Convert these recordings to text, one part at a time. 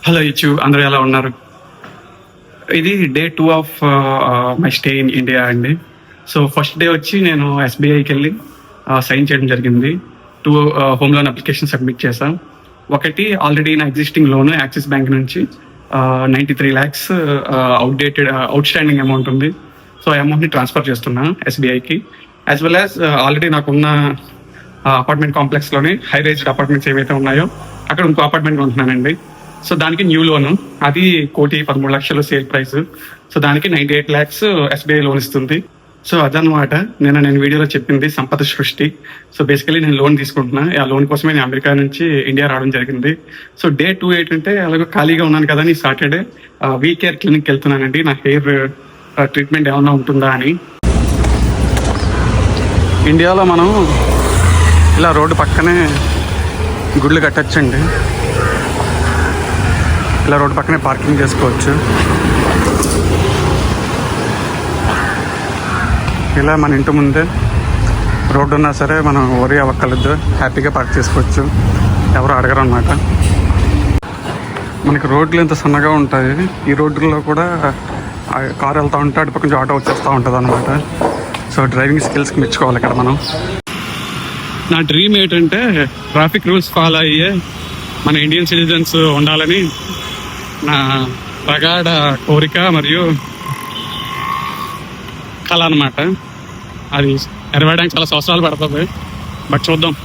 Hello ఇచ్చు, అందరూ ఎలా ఉన్నారు? ఇది day 2 of my stay in India అండి. సో ఫస్ట్ డే వచ్చి నేను ఎస్బీఐకి వెళ్ళి సైన్ చేయడం జరిగింది. 2 హోమ్ లోన్ అప్లికేషన్ సబ్మిట్ చేశాను. ఒకటి ఆల్రెడీ నా ఎగ్జిస్టింగ్ లోన్ యాక్సిస్ బ్యాంక్ నుంచి 93 lakhs అవుట్ స్టాండింగ్ అమౌంట్ ఉంది. సో ఆ అమౌంట్ని ట్రాన్స్ఫర్ చేస్తున్నాను ఎస్బీఐకి. యాజ్ వెల్ యాజ్ ఆల్రెడీ నాకున్న అపార్ట్మెంట్ కాంప్లెక్స్లోనే హై రేజ్డ్ అపార్ట్మెంట్స్ ఏవైతే ఉన్నాయో అక్కడ ఇంకో అపార్ట్మెంట్ ఉంటున్నానండి. సో దానికి న్యూ లోన్, అది 1,13,00,000 సేల్ ప్రైస్. సో దానికి 98 lakhs ఎస్బీఐ లోన్ ఇస్తుంది. సో అదనమాట నేను వీడియోలో చెప్పింది సంపద సృష్టి. సో బేసికలీ నేను లోన్ తీసుకుంటున్నా. ఆ లోన్ కోసమే నేను అమెరికా నుంచి ఇండియా రావడం జరిగింది. సో డే 2 ఏంటంటే అలాగే ఖాళీగా ఉన్నాను కదా, ఈ సాటర్డే వీ కేర్ క్లినిక్కి వెళ్తున్నానండి. నా హెయిర్ ట్రీట్మెంట్ ఏమన్నా ఉంటుందా అని. ఇండియాలో మనం ఇలా రోడ్డు పక్కనే గుళ్ళు కట్టచ్చండి. ఇలా రోడ్డు పక్కనే పార్కింగ్ చేసుకోవచ్చు. ఇలా మన ఇంటి ముందే రోడ్డు ఉన్నా సరే మనం వరి అవ్వక్కర్లేదు, హ్యాపీగా పార్క్ చేసుకోవచ్చు, ఎవరు అడగరు అన్నమాట. మనకి రోడ్లు ఎంత సన్నగా ఉంటాయి, ఈ రోడ్లలో కూడా కారు వెళ్తూ ఉంటే అటు పక్క నుంచి ఆటో వచ్చేస్తూ ఉంటుంది అనమాట. సో డ్రైవింగ్ స్కిల్స్కి మెచ్చుకోవాలి ఇక్కడ మనం. నా డ్రీమ్ ఏంటంటే ట్రాఫిక్ రూల్స్ ఫాలో అయ్యే మన ఇండియన్ సిటిజన్స్ ఉండాలని నా ప్రగాఢ కోరిక మరియు కళ అనమాట. అది నెరవేరడానికి చాలా సంవత్సరాలు పడుతుంది, బట్ చూద్దాం.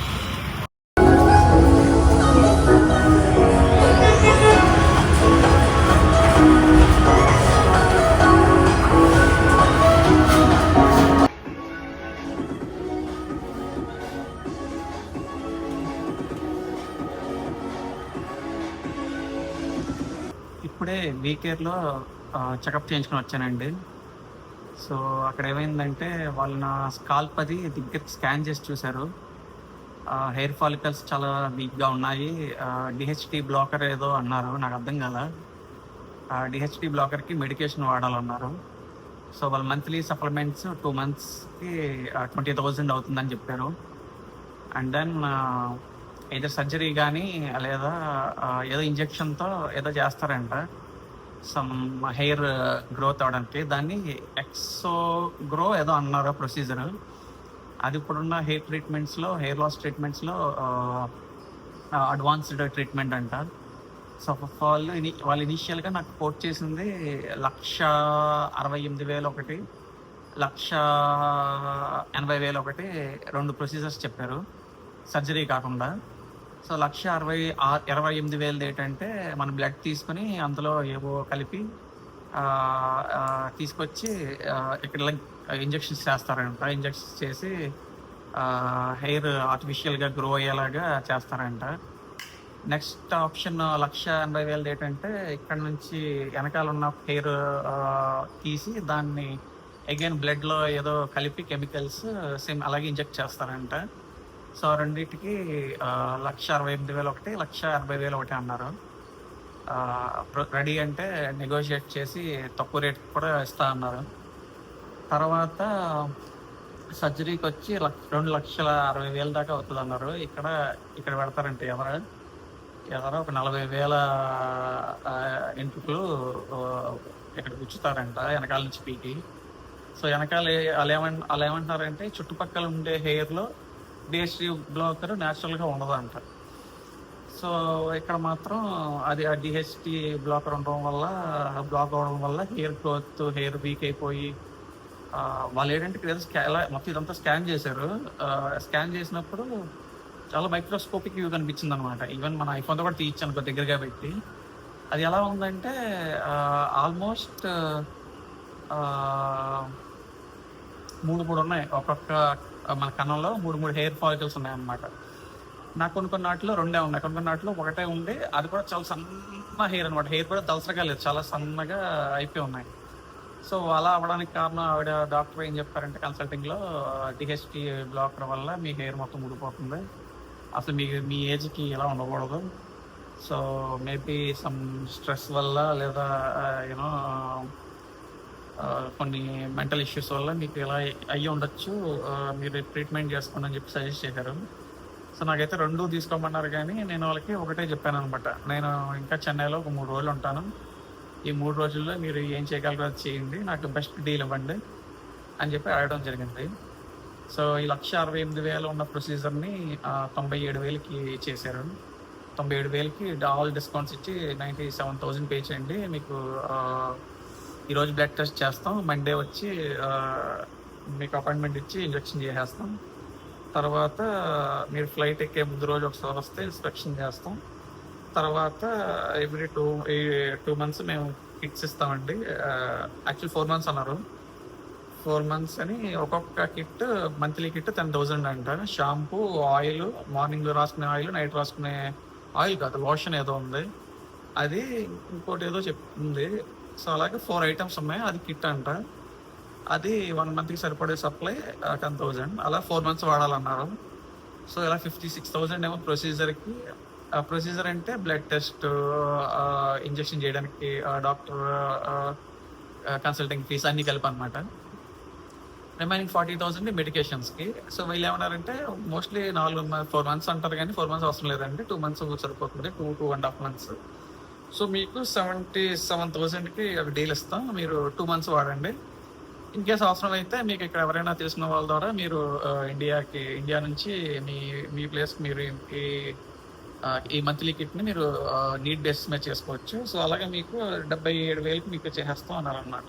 ఇప్పుడే వీకేర్లో చెకప్ చేయించుకొని వచ్చానండి. సో అక్కడ ఏమైందంటే వాళ్ళు నా స్కాల్ప్ అది దగ్గర స్కాన్ చేసి చూశారు. హెయిర్ ఫాలికల్స్ చాలా వీక్గా ఉన్నాయి, డిహెచ్టీ బ్లాకర్ ఏదో అన్నారు, నాకు అర్థం కాల. డిహెచ్టీ బ్లాకర్కి మెడికేషన్ వాడాలన్నారు. సో వాళ్ళ మంత్లీ సప్లిమెంట్స్ 2 monthsకి 20,000 అవుతుందని చెప్పారు. అండ్ దెన్ ఏదో సర్జరీ కానీ లేదా ఏదో ఇంజెక్షన్తో ఏదో చేస్తారంట సమ్ హెయిర్ గ్రోత్ అవడానికి. దాన్ని ఎక్సో గ్రో ఏదో అన్నారు ప్రొసీజర్. అది ఇప్పుడున్న హెయిర్ ట్రీట్మెంట్స్లో, హెయిర్ లాస్ ట్రీట్మెంట్స్లో అడ్వాన్స్డ్ ట్రీట్మెంట్ అంట. సో వాళ్ళు ఇనీషియల్గా నాకు కోట్ చేసింది 1,68,000 ఒకటి, 1,80,000 ఒకటి, 2 ప్రొసీజర్స్ చెప్పారు సర్జరీ కాకుండా. సో 1,28,000 ఏంటంటే మన బ్లడ్ తీసుకొని అందులో ఏవో కలిపి తీసుకొచ్చి ఇక్కడ ఇంజెక్షన్స్ చేస్తారంట. ఇంజెక్షన్స్ చేసి హెయిర్ ఆర్టిఫిషియల్గా గ్రో అయ్యేలాగా చేస్తారంట. నెక్స్ట్ ఆప్షన్ 1,80,000 ఏంటంటే ఇక్కడ నుంచి వెనకాల ఉన్న హెయిర్ తీసి దాన్ని అగైన్ బ్లడ్లో ఏదో కలిపి కెమికల్స్ సేమ్ అలాగే ఇంజెక్ట్ చేస్తారంట. సో రెండింటికి 1,68,000 ఒకటి, 1,80,000 ఒకటి అన్నారు. రెడీ అంటే నెగోషియేట్ చేసి తక్కువ రేట్ కూడా ఇస్తా అన్నారు. తర్వాత సర్జరీకి వచ్చి 2,60,000 దాకా అవుతుంది అన్నారు. ఇక్కడ పెడతారంటే ఎవరో ఒక 40,000 ఎంట్రుకలు ఇక్కడ గుచ్చుతారంట వెనకాల నుంచి పీకి. సో వెనకాల వాళ్ళు ఏమంటున్నారంటే చుట్టుపక్కల ఉండే హెయిర్లో డిహెచ్టీ బ్లాకర్ న్యాచురల్గా ఉండదంట. సో ఇక్కడ మాత్రం అది ఆ డిహెచ్టీ బ్లాకర్ బ్లాక్ అవడం వల్ల హెయిర్ గ్రోత్, హెయిర్ వీక్ అయిపోయి వాళ్ళు ఏంటంటే మొత్తం ఇదంతా స్కాన్ చేశారు. స్కాన్ చేసినప్పుడు చాలా మైక్రోస్కోపిక్ వ్యూ కనిపించింది అనమాట. ఈవెన్ మన ఐఫోన్తో కూడా తీయించాను దగ్గరగా పెట్టి. అది ఎలా ఉందంటే ఆల్మోస్ట్ 3 ఉన్నాయి ఒక్కొక్క మన కన్నంలో 3 హెయిర్ ఫాలికల్స్ ఉన్నాయన్నమాట. నాకు కొన్ని వాటిలో 2 ఉన్నాయి, కొన్ని వాటిలో 1 ఉండి అది కూడా చాలా సన్న హెయిర్ అనమాట. హెయిర్ కూడా దలసరగా లేదు, చాలా సన్నగా అయిపోయి ఉన్నాయి. సో అలా అవ్వడానికి కారణం ఆవిడ డాక్టర్ ఏం చెప్పారంటే కన్సల్టింగ్లో, డిహెచ్టీ బ్లాకర్ వల్ల మీ హెయిర్ మొత్తం ఊడిపోతుంది, అసలు మీ ఏజ్కి ఇలా ఉండకూడదు. సో మేబీ సమ్ స్ట్రెస్ వల్ల లేదా యూనో కొన్ని మెంటల్ ఇష్యూస్ వల్ల మీకు ఇలా అయ్యి ఉండొచ్చు, మీరు ట్రీట్మెంట్ చేసుకోండి అని చెప్పి సజెస్ట్ చేశారు. సో నాకైతే 2 తీసుకోమన్నారు, కానీ నేను వాళ్ళకి ఒకటే చెప్పాను అనమాట. నేను ఇంకా చెన్నైలో ఒక 3 రోజులు ఉంటాను. ఈ 3 రోజుల్లో మీరు ఏం చేయగలరో అది చేయండి, నాకు బెస్ట్ డీల్ ఇవ్వండి అని చెప్పి అడగడం జరిగింది. సో ఈ 1,68,000 ఉన్న ప్రొసీజర్ని 97,000కి చేశారు. 97,000కి ఆల్ డిస్కౌంట్స్ ఇచ్చి 97,000 పే చేయండి, మీకు ఈరోజు బ్లడ్ టెస్ట్ చేస్తాం, మండే వచ్చి మీకు అపాయింట్మెంట్ ఇచ్చి ఇంజెక్షన్ చేసేస్తాం, తర్వాత మీరు ఫ్లైట్ ఎక్కే ముందు రోజు ఒకసారి వస్తే ఇన్స్పెక్షన్ చేస్తాం, తర్వాత ఎవ్రీ 2 months మేము కిట్స్ ఇస్తామండి. యాక్చువల్ 4 months అన్నారు, 4 months అని ఒక్కొక్క కిట్ మంత్లీ కిట్ 10,000 అంట. షాంపూ, ఆయిల్, మార్నింగ్ రాసుకునే ఆయిల్, నైట్ రాసుకునే ఆయిల్ కాదు, లోషన్ ఏదో ఉంది అది, ఇంకోటి ఏదో చెప్తుంది. సో అలాగే 4 items ఉన్నాయి, అది కిట్ అంట. అది 1 monthకి సరిపడే సప్లై 10,000, అలా 4 months వాడాలన్నారు. సో ఇలా 56,000 ఏమో ప్రొసీజర్కి. ప్రొసీజర్ అంటే బ్లడ్ టెస్ట్, ఇంజెక్షన్ చేయడానికి డాక్టర్ కన్సల్టింగ్ ఫీస్ అన్నీ కలిపి అనమాట. రిమైనింగ్ 40,000 మెడికేషన్స్కి. సో వీళ్ళు ఏమన్నారంటే మోస్ట్లీ 4 months అంటారు, కానీ 4 months అవసరం లేదండి, 2 months సరిపోతుంది, 2.5 months. సో మీకు 77,000కి ఒక డీల్ ఇస్తాం, మీరు 2 months వాడండి. ఇన్ కేస్ అవసరం అయితే మీకు ఇక్కడ ఎవరైనా తెలిసిన వాళ్ళ ద్వారా మీరు ఇండియా నుంచి మీ ప్లేస్కి మీరు ఈ మంత్లీ కిట్ని మీరు నీడ్ బేసిస్ మీద చేసుకోవచ్చు. సో అలాగే మీకు 77,000కి మీకు చేసేస్తాం అన్నారన్నమాట.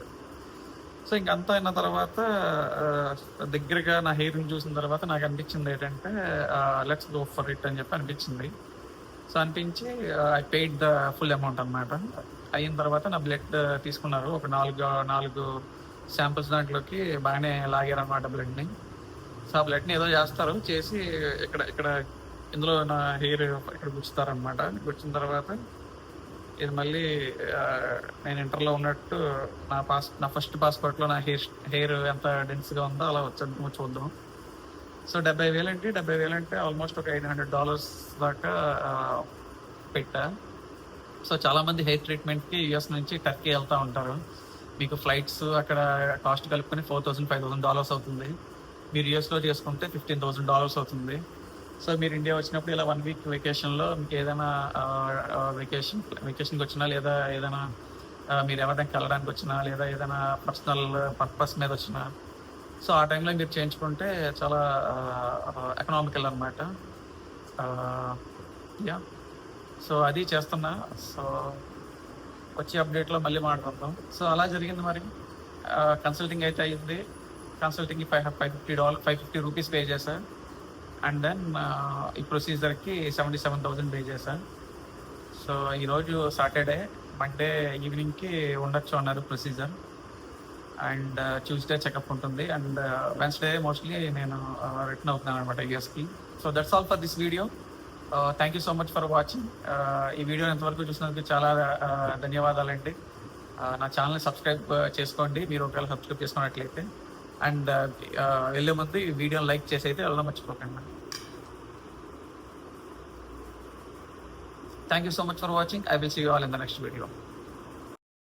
సో ఇంకంతా అయిన తర్వాత దగ్గరగా నా హెయిర్ని చూసిన తర్వాత నాకు అనిపించింది ఏంటంటే లెట్స్ గో ఫర్ ఇట్ అని చెప్పి అనిపించింది. సో అనిపించి I paid the full amount అనమాట. అయిన తర్వాత నా బ్లడ్ తీసుకున్నారు, ఒక 4 శాంపిల్స్ దాంట్లోకి బాగానే లాగారనమాట బ్లడ్ని. సో ఆ బ్లడ్ని ఏదో చేస్తారు, చేసి ఇక్కడ ఇందులో నా హెయిర్ ఇక్కడ గుచ్చుతారనమాట. గుచ్చిన తర్వాత ఇది మళ్ళీ నేను ఇంటర్లో ఉన్నట్టు నా ఫస్ట్ పాస్పోర్ట్లో నా హెయిర్ ఎంత డెన్స్గా ఉందో అలా వచ్చి చూద్దాం. సో 70,000 అంటే ఆల్మోస్ట్ ఒక $800 దాకా పెట్టా. సో చాలామంది హెయిర్ ట్రీట్మెంట్కి యూఎస్ నుంచి టర్కీ వెళ్తూ ఉంటారు. మీకు ఫ్లైట్స్ అక్కడ కాస్ట్ కలుపుకొని $4,000-5,000 అవుతుంది. మీరు యూఎస్లో చేసుకుంటే $15,000 అవుతుంది. సో మీరు ఇండియా వచ్చినప్పుడు ఇలా 1 week వెకేషన్లో మీకు ఏదైనా వెకేషన్కి వచ్చినా, లేదా ఏదైనా మీరు ఎవరిదానికి వెళ్ళడానికి వచ్చినా, లేదా ఏదైనా పర్సనల్ పర్పస్ మీద వచ్చినా, సో ఆ టైంలో మీరు చేయించుకుంటే చాలా ఎకనామికల్ అనమాట. యా, సో అది చేస్తున్నా. సో వచ్చే అప్డేట్లో మళ్ళీ మాట్లాడతాం. సో అలా జరిగింది. మరి కన్సల్టింగ్ అయితే అయ్యింది. కన్సల్టింగ్కి $550 పే చేశాను. అండ్ దెన్ ఈ ప్రొసీజర్కి 77,000 పే చేశాను. సో ఈరోజు సాటర్డే, మండే ఈవినింగ్కి ఉండొచ్చు అన్నారు ప్రొసీజర్. అండ్ ట్యూస్డే చెకప్ ఉంటుంది. అండ్ వెన్స్డే మోస్ట్లీ నేను రిటర్న్ అవుతున్నాను అనమాట యూఎస్కి. So that's all for this video. Thank you so much for watching. ఈ వీడియో ఎంతవరకు చూసినందుకు చాలా ధన్యవాదాలండి. నా ఛానల్ని సబ్స్క్రైబ్ చేసుకోండి మీరు ఒకవేళ సబ్స్క్రైబ్ చేసుకున్నట్లయితే. అండ్ వెళ్ళే ముందు ఈ వీడియోని లైక్ చేసి అయితే వెళ్ళడం మర్చిపోకండి. Thank you so much for watching. I will see you all in the next video.